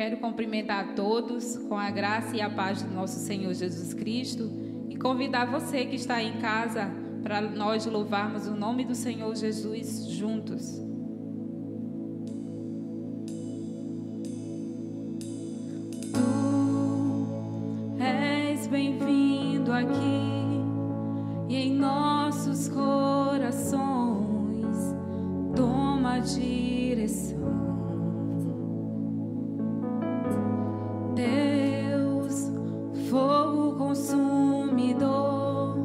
Quero cumprimentar a todos com a graça e a paz do nosso Senhor Jesus Cristo e convidar você que está em casa para nós louvarmos o nome do Senhor Jesus juntos. Tu és bem-vindo aqui e em nossos corações toma a direção. Deus, fogo consumidor,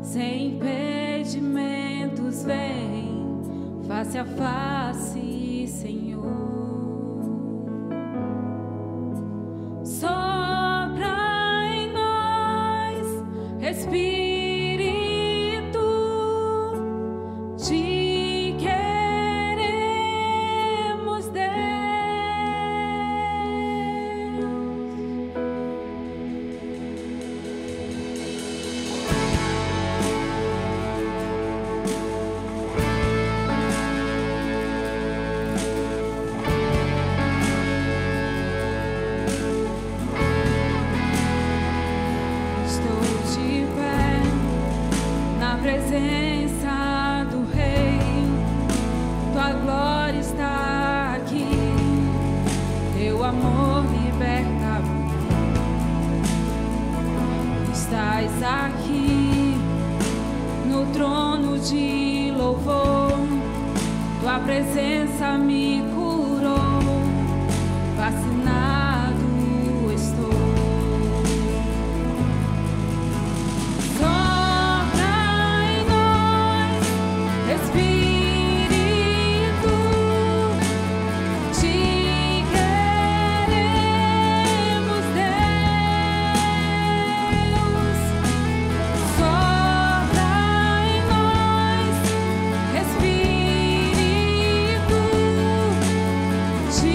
sem impedimentos, vem face a face, Senhor. Sopra em nós, Espírito. Presença do Rei, tua glória está aqui, teu amor liberta. Estás aqui no trono de louvor, tua presença me curou, vacinado estou. Te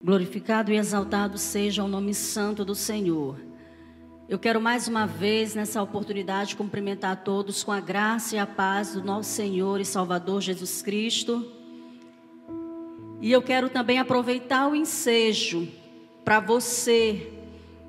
Glorificado e exaltado seja o nome santo do Senhor. Eu quero mais uma vez, nessa oportunidade, cumprimentar a todos com a graça e a paz do nosso Senhor e Salvador Jesus Cristo. E eu quero também aproveitar o ensejo para você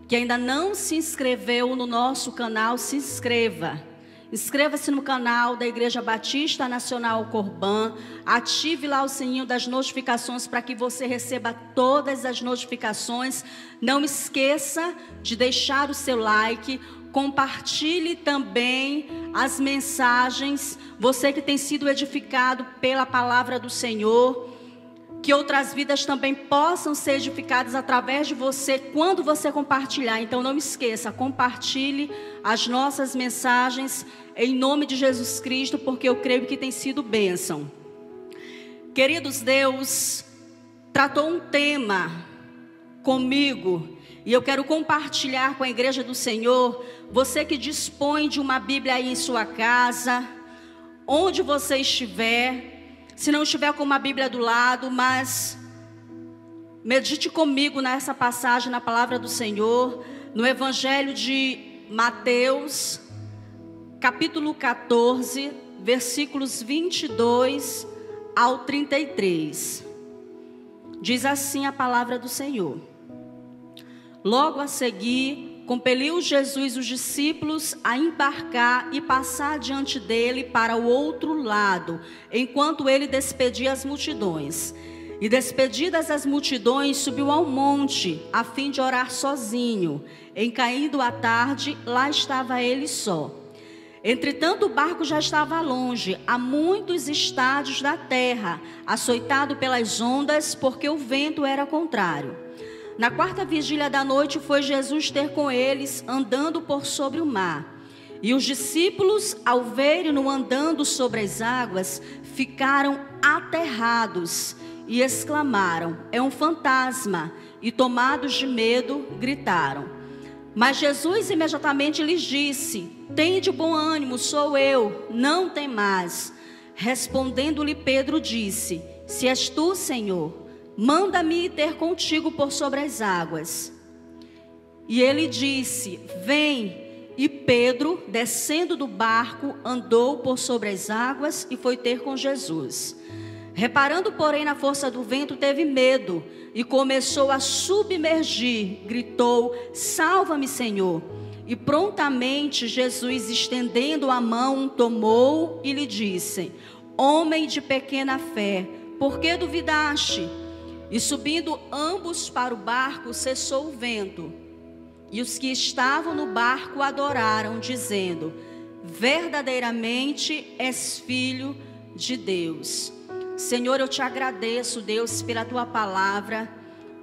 que ainda não se inscreveu no nosso canal, se inscreva. Inscreva-se no canal da Igreja Batista Nacional Corbã, ative lá o sininho das notificações para que você receba todas as notificações. Não esqueça de deixar o seu like, compartilhe também as mensagens, você que tem sido edificado pela palavra do Senhor, que outras vidas também possam ser edificadas através de você quando você compartilhar. Então não esqueça, compartilhe as nossas mensagens em nome de Jesus Cristo, porque eu creio que tem sido bênção. Queridos, Deus tratou um tema comigo e eu quero compartilhar com a igreja do Senhor. Você que dispõe de uma Bíblia aí em sua casa, onde você estiver, se não estiver com uma Bíblia do lado, mas medite comigo nessa passagem na palavra do Senhor, no Evangelho de Mateus, capítulo 14, versículos 22 ao 33. Diz assim a palavra do Senhor: Logo a seguir, compeliu Jesus os discípulos a embarcar e passar diante dele para o outro lado, enquanto ele despedia as multidões. E despedidas as multidões, subiu ao monte, a fim de orar sozinho. Em caindo a tarde, lá estava ele só. Entretanto, o barco já estava longe, a muitos estádios da terra, açoitado pelas ondas, porque o vento era contrário. Na quarta vigília da noite foi Jesus ter com eles, andando por sobre o mar. E os discípulos, ao verem-no andando sobre as águas, ficaram aterrados e exclamaram: é um fantasma! E tomados de medo, gritaram. Mas Jesus imediatamente lhes disse: tende bom ânimo, sou eu, não temais. Respondendo-lhe Pedro disse: se és tu, Senhor, manda-me ir ter contigo por sobre as águas. E ele disse: vem. E Pedro, descendo do barco, andou por sobre as águas e foi ter com Jesus. Reparando, porém, na força do vento, teve medo e começou a submergir. Gritou: salva-me, Senhor. E prontamente Jesus, estendendo a mão, tomou e lhe disse: homem de pequena fé, por que duvidaste? E subindo ambos para o barco, cessou o vento. E os que estavam no barco adoraram, dizendo: verdadeiramente és filho de Deus. Senhor, eu te agradeço, Deus, pela tua palavra,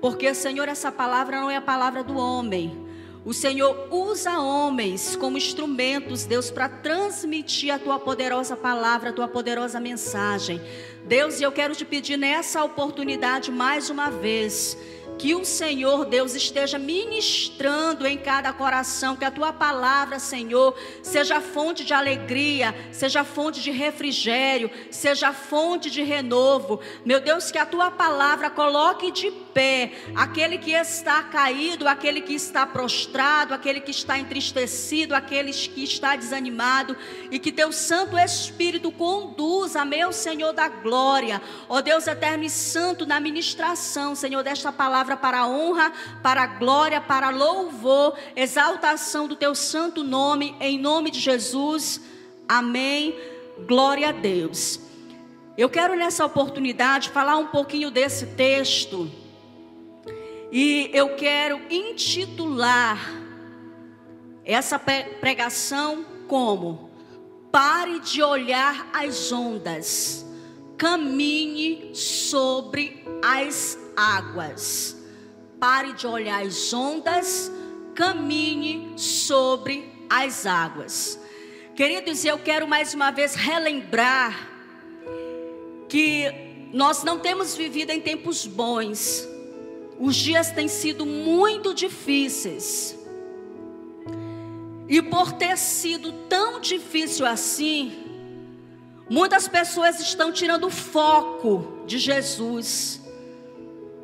porque, Senhor, essa palavra não é a palavra do homem. O Senhor usa homens como instrumentos, Deus, para transmitir a tua poderosa palavra, a tua poderosa mensagem. Deus, e eu quero te pedir nessa oportunidade mais uma vez, que o Senhor, Deus, esteja ministrando em cada coração, que a tua palavra, Senhor, seja fonte de alegria, seja fonte de refrigério, seja fonte de renovo. Meu Deus, que a tua palavra coloque de pé aquele que está caído, aquele que está prostrado, aquele que está entristecido, aquele que está desanimado, e que teu Santo Espírito conduza, meu Senhor da glória, ó Deus eterno e santo, na ministração, Senhor, desta palavra, para a honra, para a glória, para louvor, exaltação do teu santo nome, em nome de Jesus, amém, glória a Deus. Eu quero nessa oportunidade falar um pouquinho desse texto, e eu quero intitular essa pregação como: pare de olhar as ondas, caminhe sobre as águas. Pare de olhar as ondas, caminhe sobre as águas. Queridos, eu quero mais uma vez relembrar que nós não temos vivido em tempos bons. Os dias têm sido muito difíceis. E por ter sido tão difícil assim, muitas pessoas estão tirando o foco de Jesus.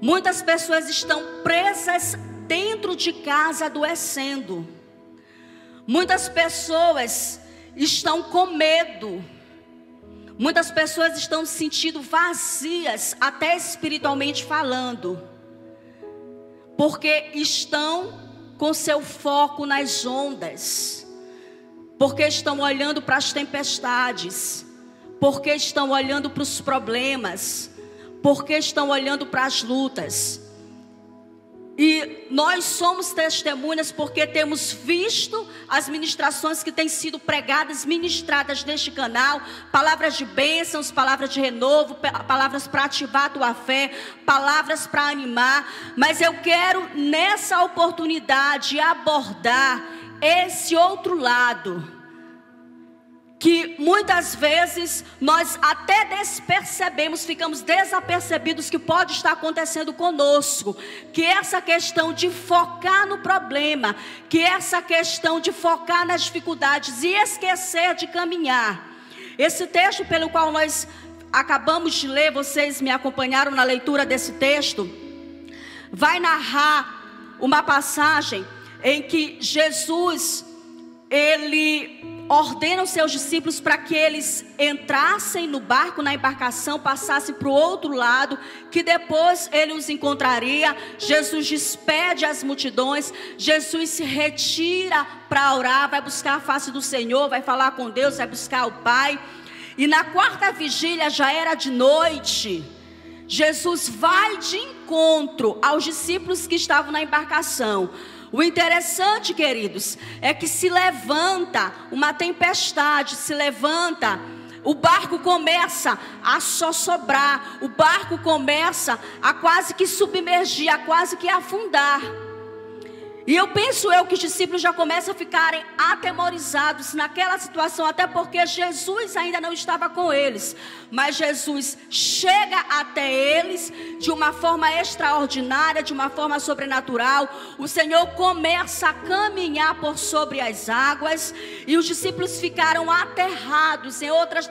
Muitas pessoas estão presas dentro de casa adoecendo. Muitas pessoas estão com medo. Muitas pessoas estão se sentindo vazias, até espiritualmente falando, porque estão com seu foco nas ondas, porque estão olhando para as tempestades, porque estão olhando para os problemas, porque estão olhando para as lutas. E nós somos testemunhas porque temos visto as ministrações que têm sido pregadas, ministradas neste canal. Palavras de bênçãos, palavras de renovo, palavras para ativar a tua fé, palavras para animar. Mas eu quero nessa oportunidade abordar esse outro lado, que muitas vezes nós até despercebemos, ficamos desapercebidos que pode estar acontecendo conosco, que essa questão de focar no problema, que essa questão de focar nas dificuldades e esquecer de caminhar. Esse texto pelo qual nós acabamos de ler, vocês me acompanharam na leitura desse texto, vai narrar uma passagem em que Jesus, ele ordena os seus discípulos para que eles entrassem no barco, na embarcação, passassem para o outro lado, que depois ele os encontraria. Jesus despede as multidões, Jesus se retira para orar, vai buscar a face do Senhor, vai falar com Deus, vai buscar o Pai. E na quarta vigília, já era de noite, Jesus vai de encontro aos discípulos que estavam na embarcação. O interessante, queridos, é que se levanta uma tempestade, o barco começa a sossobrar, o barco começa a quase que submergir, a quase que afundar. E eu penso que os discípulos já começam a ficarem atemorizados naquela situação, até porque Jesus ainda não estava com eles. Mas Jesus chega até eles de uma forma extraordinária, de uma forma sobrenatural. O Senhor começa a caminhar por sobre as águas, e os discípulos ficaram aterrados. Em outras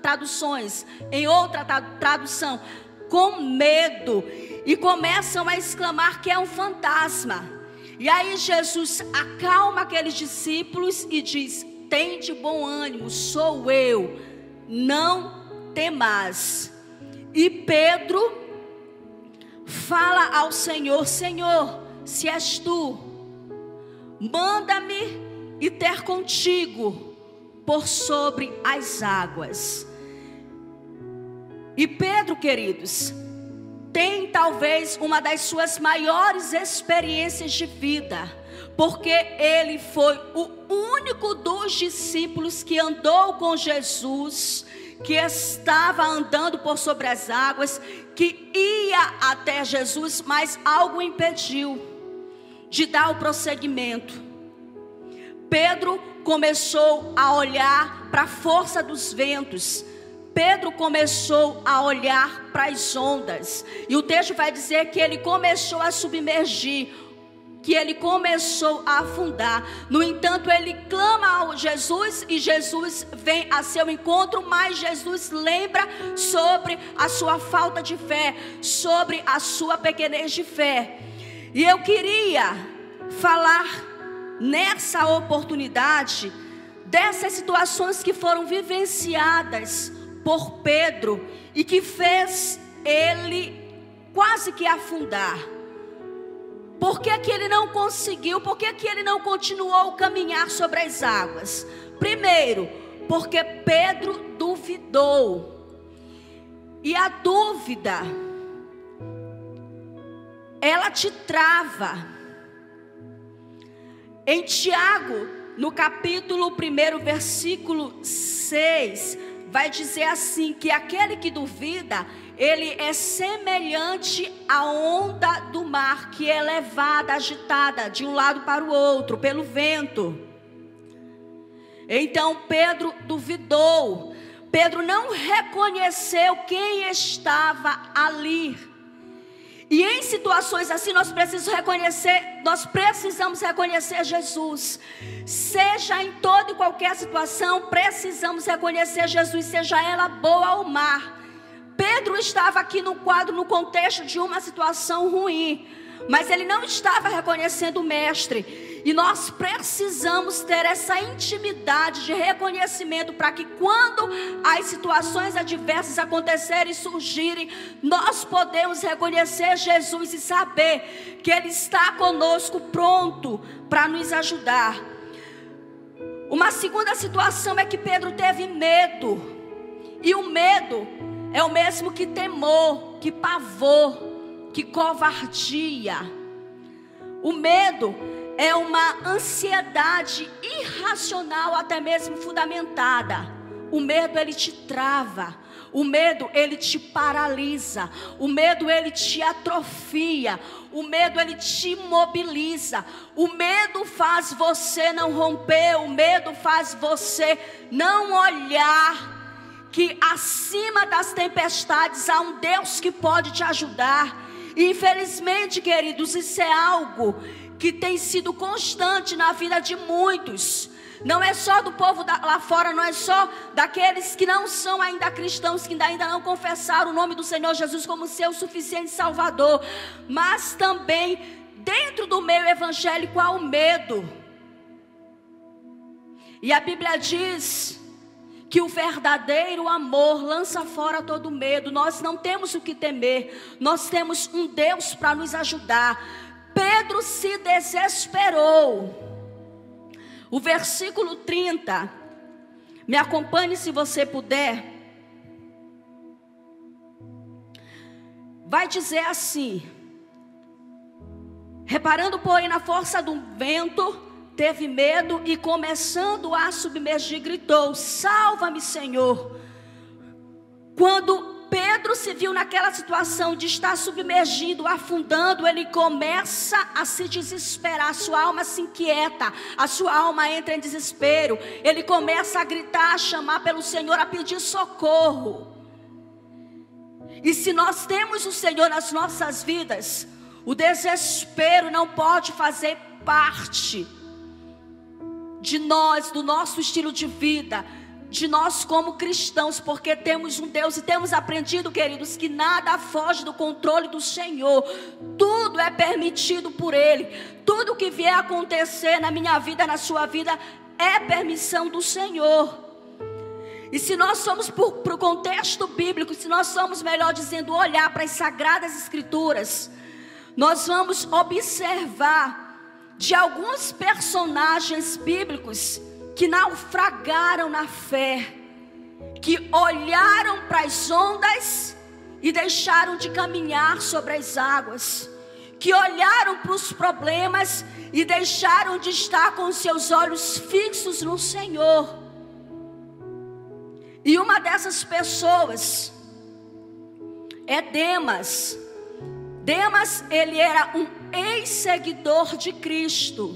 traduções, em outra tradução, com medo, e começam a exclamar que é um fantasma. E aí Jesus acalma aqueles discípulos e diz: tende bom ânimo, sou eu, não temais. E Pedro fala ao Senhor: Senhor, se és tu, manda-me ir ter contigo por sobre as águas. E Pedro, queridos, tem talvez uma das suas maiores experiências de vida, porque ele foi o único dos discípulos que andou com Jesus, que estava andando por sobre as águas, que ia até Jesus, mas algo impediu de dar o prosseguimento. Pedro começou a olhar para a força dos ventos. Pedro começou a olhar para as ondas, e o texto vai dizer que ele começou a submergir, que ele começou a afundar. No entanto, ele clama a Jesus, e Jesus vem a seu encontro, mas Jesus lembra sobre a sua falta de fé, sobre a sua pequenez de fé. E eu queria falar nessa oportunidade dessas situações que foram vivenciadas por Pedro e que fez ele quase que afundar. Por que que ele não conseguiu? Por que que ele não continuou a caminhar sobre as águas? Primeiro, porque Pedro duvidou. E a dúvida, ela te trava. Em Tiago, no capítulo 1, versículo 6, vai dizer assim, que aquele que duvida, ele é semelhante à onda do mar, que é levada, agitada de um lado para o outro, pelo vento. Então Pedro duvidou. Pedro não reconheceu quem estava ali. E em situações assim nós precisamos reconhecer Jesus. Seja em toda e qualquer situação, precisamos reconhecer Jesus, seja ela boa ou má. Pedro estava aqui no quadro, no contexto de uma situação ruim, mas ele não estava reconhecendo o mestre. E nós precisamos ter essa intimidade de reconhecimento para que quando as situações adversas acontecerem e surgirem, nós podemos reconhecer Jesus e saber que Ele está conosco, pronto para nos ajudar. Uma segunda situação é que Pedro teve medo. E o medo é o mesmo que temor, que pavor, que covardia. O medo é uma ansiedade irracional, até mesmo fundamentada. O medo, ele te trava. O medo, ele te paralisa. O medo, ele te atrofia. O medo, ele te imobiliza. O medo faz você não romper. O medo faz você não olhar que acima das tempestades há um Deus que pode te ajudar. E infelizmente, queridos, isso é algo que tem sido constante na vida de muitos. Não é só do povo lá fora, não é só daqueles que não são ainda cristãos, que ainda não confessaram o nome do Senhor Jesus como seu suficiente Salvador, mas também dentro do meio evangélico há o medo. E a Bíblia diz que o verdadeiro amor lança fora todo medo. Nós não temos o que temer, nós temos um Deus para nos ajudar. Pedro se desesperou. O versículo 30, me acompanhe se você puder. Vai dizer assim: reparando, porém, na força do vento, teve medo e, começando a submergir, gritou: salva-me, Senhor. Quando Pedro se viu naquela situação de estar submergindo, afundando, ele começa a se desesperar, a sua alma se inquieta, a sua alma entra em desespero, ele começa a gritar, a chamar pelo Senhor, a pedir socorro. E se nós temos o Senhor nas nossas vidas, o desespero não pode fazer parte de nós, do nosso estilo de vida, de nós como cristãos, porque temos um Deus e temos aprendido, queridos, que nada foge do controle do Senhor. Tudo é permitido por Ele. Tudo que vier a acontecer na minha vida, na sua vida, é permissão do Senhor. E se nós somos para o contexto bíblico, se nós somos, melhor dizendo, olhar para as Sagradas Escrituras, nós vamos observar de alguns personagens bíblicos que naufragaram na fé, que olharam para as ondas e deixaram de caminhar sobre as águas, que olharam para os problemas e deixaram de estar com seus olhos fixos no Senhor. E uma dessas pessoas é Demas. Demas, ele era um ex-seguidor de Cristo,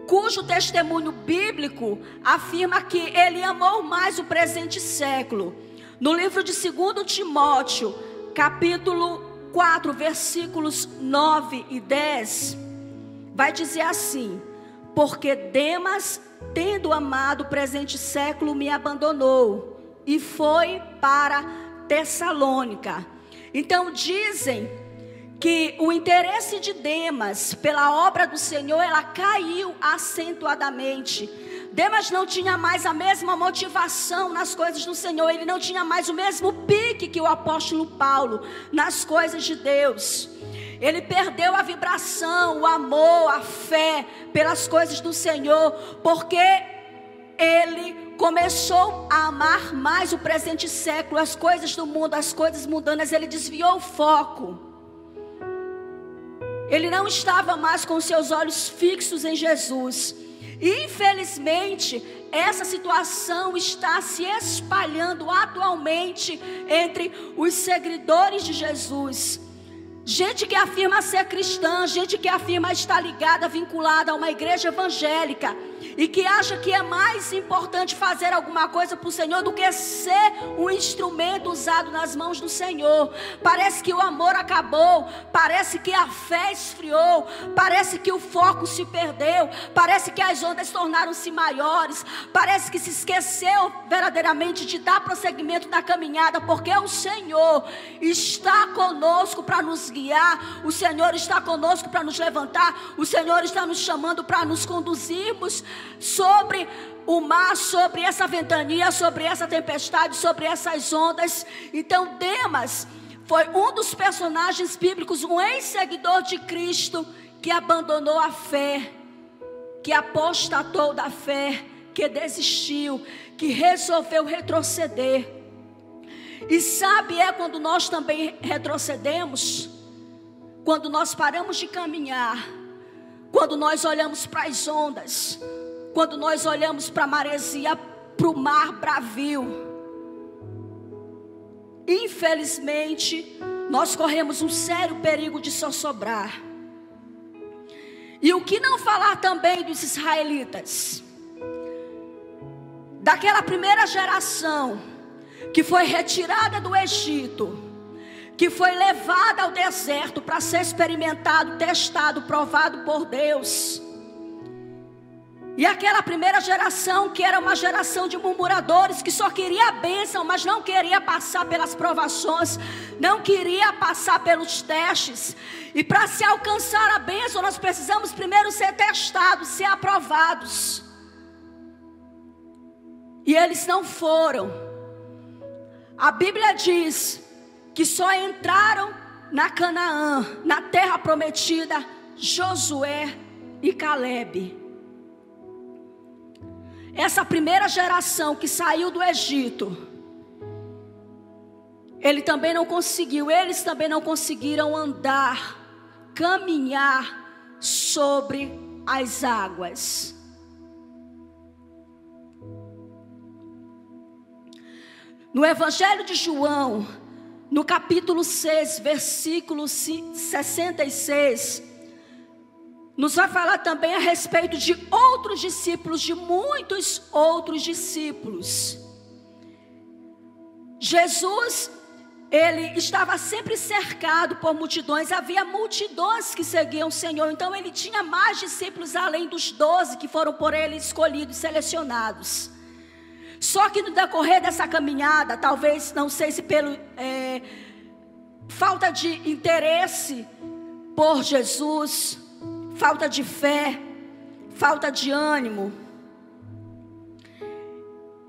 cujo testemunho bíblico afirma que ele amou mais o presente século. No livro de 2 Timóteo, capítulo 4, versículos 9 e 10, vai dizer assim: porque Demas, tendo amado o presente século, me abandonou e foi para Tessalônica. Então dizem que o interesse de Demas pela obra do Senhor, ela caiu acentuadamente. Demas não tinha mais a mesma motivação nas coisas do Senhor. Ele não tinha mais o mesmo pique que o apóstolo Paulo nas coisas de Deus. Ele perdeu a vibração, o amor, a fé pelas coisas do Senhor, porque ele começou a amar mais o presente século, as coisas do mundo, as coisas mundanas. Ele desviou o foco. Ele não estava mais com seus olhos fixos em Jesus. E, infelizmente, essa situação está se espalhando atualmente entre os seguidores de Jesus. gente que afirma ser cristã, gente que afirma estar ligada, vinculada a uma igreja evangélica, e que acha que é mais importante fazer alguma coisa para o Senhor do que ser um instrumento usado nas mãos do Senhor. Parece que o amor acabou, parece que a fé esfriou, parece que o foco se perdeu, parece que as ondas tornaram-se maiores, parece que se esqueceu verdadeiramente de dar prosseguimento na caminhada, porque o Senhor está conosco para nos guiar, o Senhor está conosco para nos levantar, o Senhor está nos chamando para nos conduzirmos sobre o mar, sobre essa ventania, sobre essa tempestade, sobre essas ondas. Então Demas foi um dos personagens bíblicos, um ex-seguidor de Cristo, que abandonou a fé, que apostatou da fé, que desistiu, que resolveu retroceder. E sabe, é quando nós também retrocedemos, quando nós paramos de caminhar, quando nós olhamos para as ondas, quando nós olhamos para a maresia, para o mar bravio. Infelizmente, nós corremos um sério perigo de sossobrar. E o que não falar também dos israelitas, daquela primeira geração que foi retirada do Egito, que foi levada ao deserto para ser experimentado, testado, provado por Deus. E aquela primeira geração que era uma geração de murmuradores, que só queria a bênção, mas não queria passar pelas provações, não queria passar pelos testes. E para se alcançar a bênção, nós precisamos primeiro ser testados, ser aprovados. E eles não foram. A Bíblia diz que só entraram na Canaã, na terra prometida, Josué e Calebe. Essa primeira geração que saiu do Egito, eles também não conseguiram andar, caminhar sobre as águas. No Evangelho de João, no capítulo 6, versículo 66, nos vai falar também a respeito de outros discípulos, de muitos outros discípulos. Jesus, ele estava sempre cercado por multidões, havia multidões que seguiam o Senhor, então ele tinha mais discípulos além dos 12 que foram por ele escolhidos, selecionados. Só que no decorrer dessa caminhada, talvez, não sei se pelo falta de interesse por Jesus, falta de fé, falta de ânimo,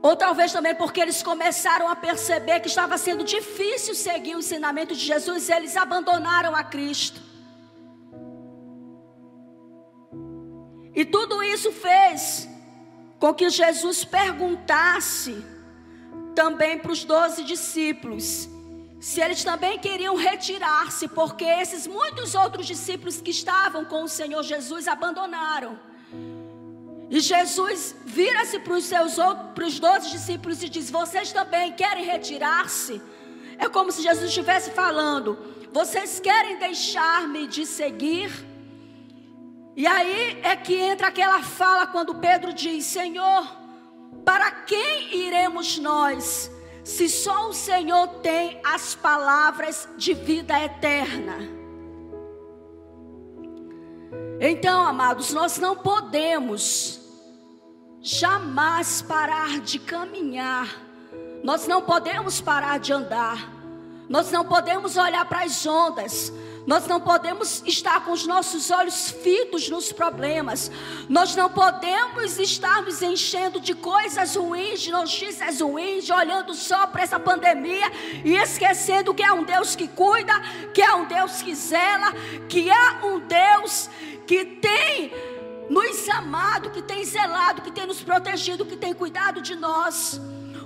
ou talvez também porque eles começaram a perceber que estava sendo difícil seguir o ensinamento de Jesus, e eles abandonaram a Cristo. E tudo isso fez com que Jesus perguntasse também para os 12 discípulos se eles também queriam retirar-se, porque esses muitos outros discípulos que estavam com o Senhor Jesus abandonaram. E Jesus vira-se para os 12 discípulos e diz: vocês também querem retirar-se? É como se Jesus estivesse falando: vocês querem deixar-me de seguir? E aí é que entra aquela fala quando Pedro diz: Senhor, para quem iremos nós, se só o Senhor tem as palavras de vida eterna? Então, amados, nós não podemos jamais parar de caminhar, nós não podemos parar de andar, nós não podemos olhar para as ondas, nós não podemos estar com os nossos olhos fitos nos problemas, nós não podemos estar nos enchendo de coisas ruins, de notícias ruins, olhando só para essa pandemia e esquecendo que é um Deus que cuida, que é um Deus que zela, que é um Deus que tem nos amado, que tem zelado, que tem nos protegido, que tem cuidado de nós.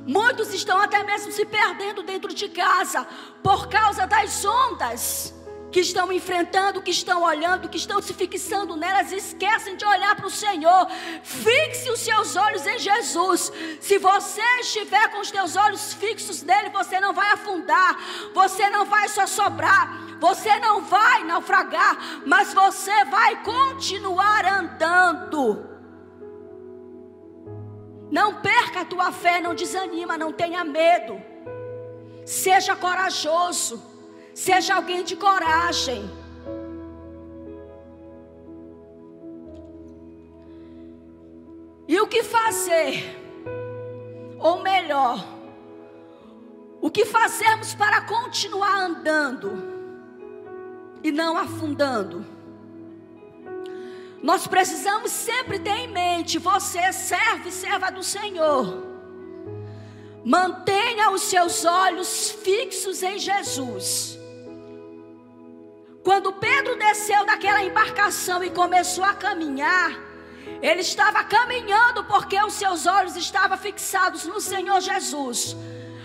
Muitos estão até mesmo se perdendo dentro de casa por causa das ondas que estão enfrentando, que estão olhando, que estão se fixando nelas, esquecem de olhar para o Senhor. Fixe os seus olhos em Jesus. Se você estiver com os teus olhos fixos nele, você não vai afundar, você não vai só sobrar, você não vai naufragar, mas você vai continuar andando. Não perca a tua fé, não desanima, não tenha medo. Seja corajoso, seja alguém de coragem. E o que fazer? Ou melhor, o que fazermos para continuar andando e não afundando? Nós precisamos sempre ter em mente: você serve e serva do Senhor. Mantenha os seus olhos fixos em Jesus. Quando Pedro desceu daquela embarcação e começou a caminhar, ele estava caminhando porque os seus olhos estavam fixados no Senhor Jesus.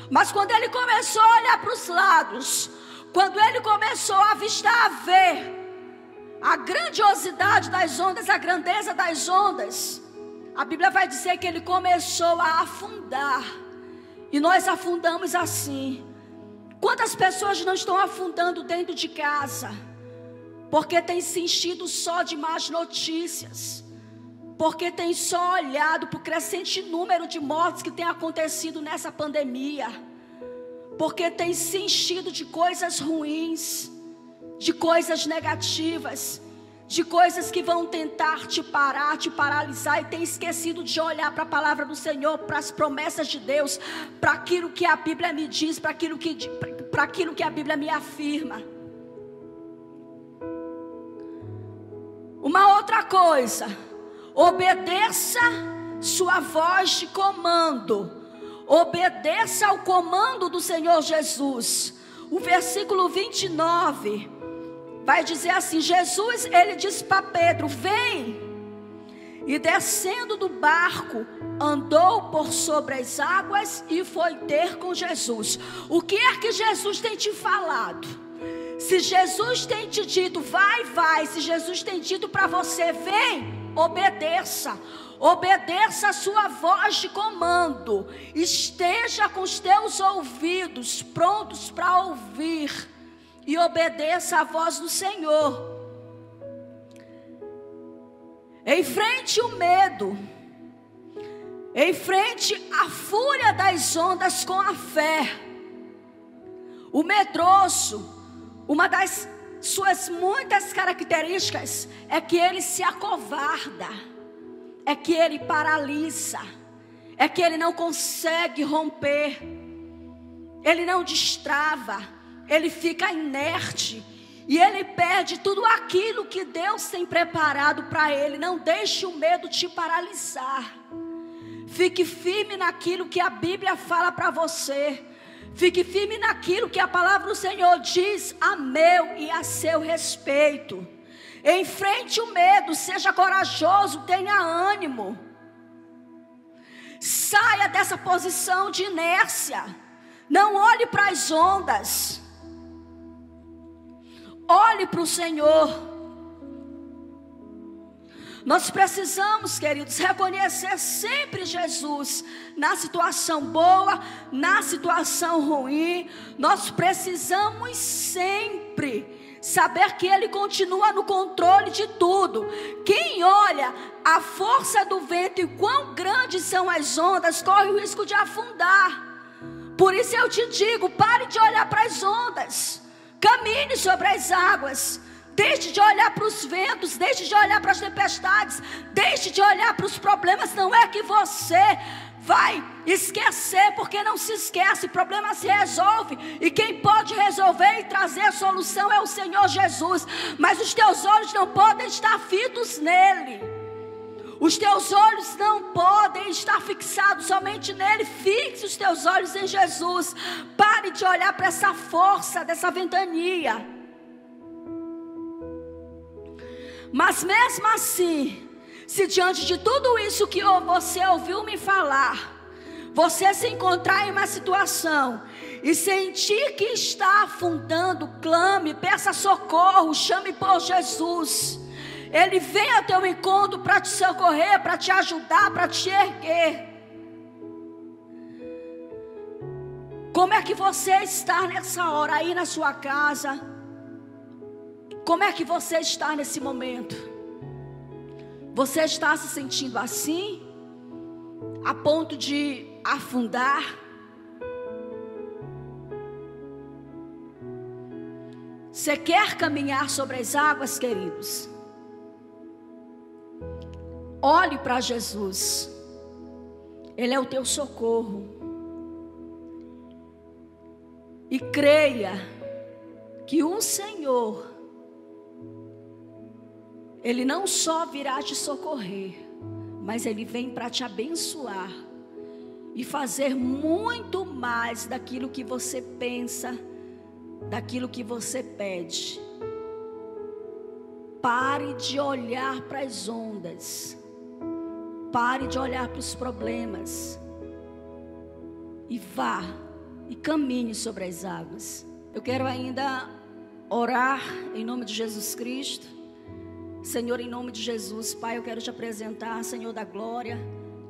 Mas quando ele começou a olhar para os lados, quando ele começou a avistar, a ver a grandiosidade das ondas, a grandeza das ondas, a Bíblia vai dizer que ele começou a afundar. E nós afundamos assim. Quantas pessoas não estão afundando dentro de casa? Porque tem se enchido só de más notícias, porque tem só olhado para o crescente número de mortes que tem acontecido nessa pandemia, porque tem se enchido de coisas ruins, de coisas negativas, de coisas que vão tentar te parar, te paralisar, e tem esquecido de olhar para a palavra do Senhor, para as promessas de Deus, para aquilo que a Bíblia me diz, para aquilo que a Bíblia me afirma. Uma outra coisa: obedeça sua voz de comando, obedeça ao comando do Senhor Jesus. O versículo 29 vai dizer assim: Jesus, ele disse para Pedro: vem. E descendo do barco, andou por sobre as águas e foi ter com Jesus. O que é que Jesus tem te falado? Se Jesus tem te dito vai, vai. Se Jesus tem dito para você vem, obedeça. Obedeça a sua voz de comando. Esteja com os teus ouvidos prontos para ouvir. E obedeça a voz do Senhor. Enfrente o medo. Enfrente a fúria das ondas com a fé. O medroso, uma das suas muitas características é que ele se acovarda, é que ele paralisa, é que ele não consegue romper, ele não destrava, ele fica inerte e ele perde tudo aquilo que Deus tem preparado para ele. Não deixe o medo te paralisar. Fique firme naquilo que a Bíblia fala para você. Fique firme naquilo que a palavra do Senhor diz a meu e a seu respeito. Enfrente o medo, seja corajoso, tenha ânimo. Saia dessa posição de inércia. Não olhe para as ondas. Olhe para o Senhor. Nós precisamos, queridos, reconhecer sempre Jesus na situação boa, na situação ruim. Nós precisamos sempre saber que Ele continua no controle de tudo. Quem olha a força do vento e quão grandes são as ondas, corre o risco de afundar. Por isso eu te digo, pare de olhar para as ondas, camine sobre as águas. Deixe de olhar para os ventos, deixe de olhar para as tempestades, deixe de olhar para os problemas. Não é que você vai esquecer, porque não se esquece, problema se resolve. E quem pode resolver e trazer a solução é o Senhor Jesus. Mas os teus olhos não podem estar fitos nele. Os teus olhos não podem estar fixados somente nele. Fixe os teus olhos em Jesus. Pare de olhar para essa força dessa ventania. Mas mesmo assim, se diante de tudo isso que você ouviu me falar, você se encontrar em uma situação e sentir que está afundando, clame, peça socorro, chame por Jesus. Ele vem ao teu encontro para te socorrer, para te ajudar, para te erguer. Como é que você está nessa hora aí na sua casa? Como é que você está nesse momento? Você está se sentindo assim, a ponto de afundar? Você quer caminhar sobre as águas, queridos? Olhe para Jesus. Ele é o teu socorro. E creia que o Senhor, Ele não só virá te socorrer, mas Ele vem para te abençoar e fazer muito mais daquilo que você pensa, daquilo que você pede. Pare de olhar para as ondas, pare de olhar para os problemas e vá e caminhe sobre as águas. Eu quero ainda orar em nome de Jesus Cristo. Senhor, em nome de Jesus, Pai, eu quero te apresentar, Senhor da glória,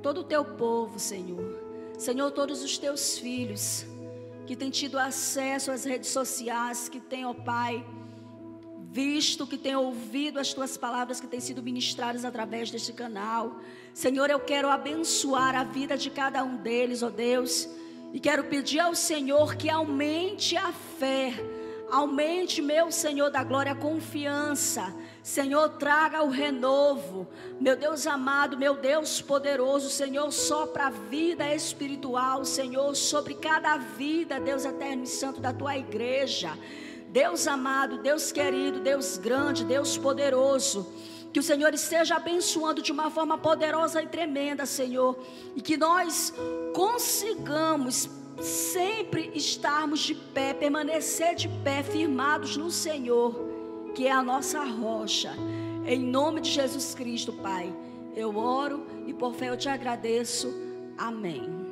todo o teu povo, Senhor. Senhor, todos os teus filhos que têm tido acesso às redes sociais, que têm, ó Pai, visto, que têm ouvido as tuas palavras que têm sido ministradas através deste canal. Senhor, eu quero abençoar a vida de cada um deles, ó Deus. E quero pedir ao Senhor que aumente a fé, aumente, meu Senhor da glória, a confiança. Senhor, traga o renovo, meu Deus amado, meu Deus poderoso. Senhor, sopra a vida espiritual, Senhor, sobre cada vida, Deus eterno e santo da tua igreja. Deus amado, Deus querido, Deus grande, Deus poderoso, que o Senhor esteja abençoando de uma forma poderosa e tremenda, Senhor, e que nós consigamos sempre estarmos de pé, permanecer de pé, firmados no Senhor, que é a nossa rocha. Em nome de Jesus Cristo, Pai, eu oro e por fé eu te agradeço. Amém.